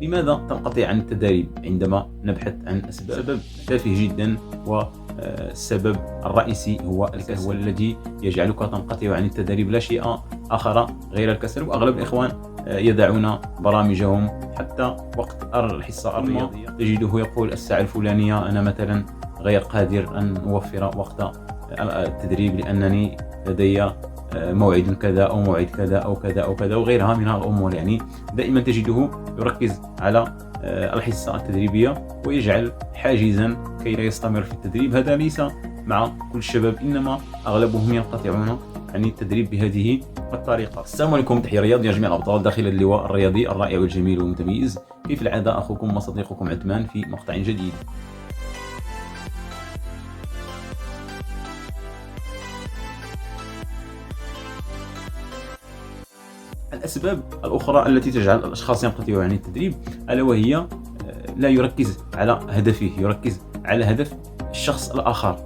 لماذا تنقطع عن التدريب عندما نبحث عن أسباب؟ سبب تافه جدا، والسبب الرئيسي هو الكسل الذي يجعلك تنقطع عن التدريب، لا شيء آخر غير الكسل. وأغلب الإخوان يدعون برامجهم حتى وقت الحصة الرياضية، تجده يقول الساعة الفلانية أنا مثلا غير قادر أن أوفر وقت التدريب لأنني لدي موعد كذا أو موعد كذا أو كذا أو كذا وغيرها من الأمور. يعني دائما تجده يركز على الحصة التدريبية ويجعل حاجزا كي لا يستمر في التدريب. هذا ليس مع كل الشباب، إنما أغلبهم ينقطعون عن التدريب بهذه الطريقة. السلام عليكم، تحية رياضية جميع الأبطال داخل اللواء الرياضي الرائع والجميل والمتميز. كيف العادة أخوكم وصديقكم عثمان في مقطع جديد. الأسباب الأخرى التي تجعل الأشخاص ينقطعوا عن التدريب ألا وهي لا يركز على هدفه، يركز على هدف الشخص الآخر.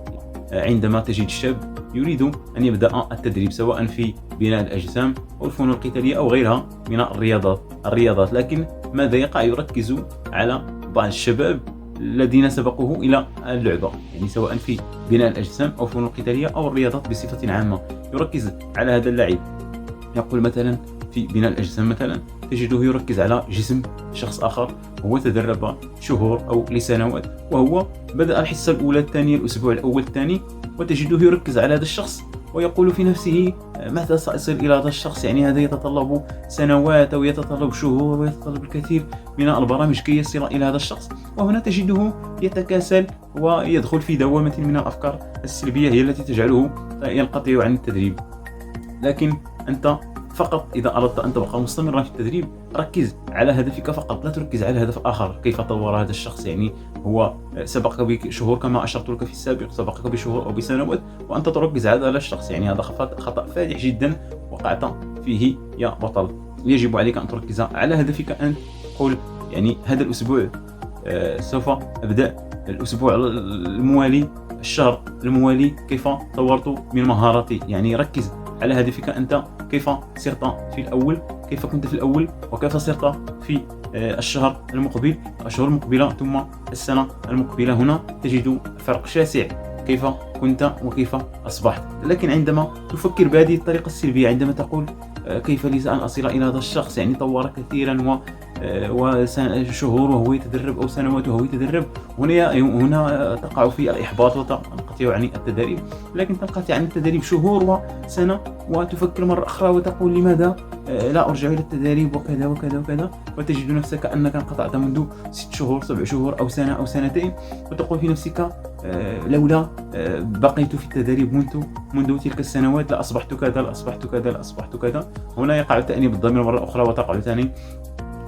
عندما تجد الشاب يريد أن يبدأ التدريب سواء في بناء الأجسام أو الفنون القتالية أو غيرها من الرياضات، لكن ماذا يقع؟ يركز على بعض الشباب الذين سبقوه إلى اللعبة، يعني سواء في بناء الأجسام أو الفنون القتالية أو الرياضات بصفة عامة. يركز على هذا اللاعب، يقول مثلا في بناء الأجسام مثلا تجده يركز على جسم شخص آخر هو تدرب شهور أو لسنوات، وهو بدأ الحصة الأولى الثانية الأسبوع الأول الثاني، وتجده يركز على هذا الشخص ويقول في نفسه متى سأصل إلى هذا الشخص؟ يعني هذا يتطلب سنوات أو يتطلب شهور ويتطلب الكثير من البرامج كي يصل إلى هذا الشخص. وهنا تجده يتكاسل ويدخل في دوامة من الأفكار السلبية هي التي تجعله ينقطع عن التدريب. لكن أنت فقط إذا أردت أن تبقى مستمرا في التدريب ركز على هدفك فقط، لا تركز على هدف آخر كيف طور هذا الشخص. يعني هو سبقك بشهور كما أشرت لك في السابق، سبقك بشهور أو بسنوات وأنت تركز على هذا الشخص، يعني هذا خطأ فادح جدا وقعت فيه يا بطل. يجب عليك أن تركز على هدفك، أن تقول يعني هذا الأسبوع سوف أبدأ الأسبوع الموالي، الشهر الموالي كيف طورت من مهاراتي. يعني ركز على هدفك أنت، كيف صرت في الأول، كيف كنت في الأول وكيف صرت في الشهر المقبل، الأشهر المقبلة ثم السنة المقبلة. هنا تجد فرق شاسع كيف كنت وكيف أصبحت. لكن عندما تفكر بهذه الطريقة السلبية، عندما تقول كيف لي أن أصل إلى هذا الشخص، يعني طور كثيرا وشهور وهو يتدرب أو سنوات وهو يتدرب، هنا تقع في الإحباط وتنقطع عن التدريب. لكن تنقطع عن التدريب شهور وسنة وتفكر مرة أخرى وتقول لماذا لا أرجع إلى التدريب وكذا وكذا وكذا، وتجد نفسك أنك انقطعت منذ 6 شهور 7 شهور أو سنة أو سنتين، وتقول في نفسك لولا بقيت في التدريب منذ تلك السنوات لأصبحت كذا لأصبحت كذا لأصبحت كذا. هنا يقع التأنيب الضمير مرة أخرى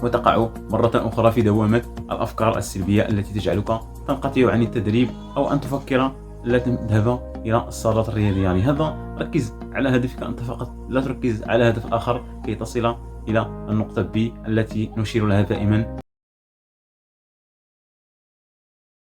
وتقع مرة أخرى في دوامة الأفكار السلبية التي تجعلك تنقطع عن التدريب أو أن تفكر لا تذهب إلى الصالات الرياضية. يعني هذا ركز على هدفك أنت فقط، لا تركز على هدف آخر كي تصل إلى النقطة B التي نشير لها دائما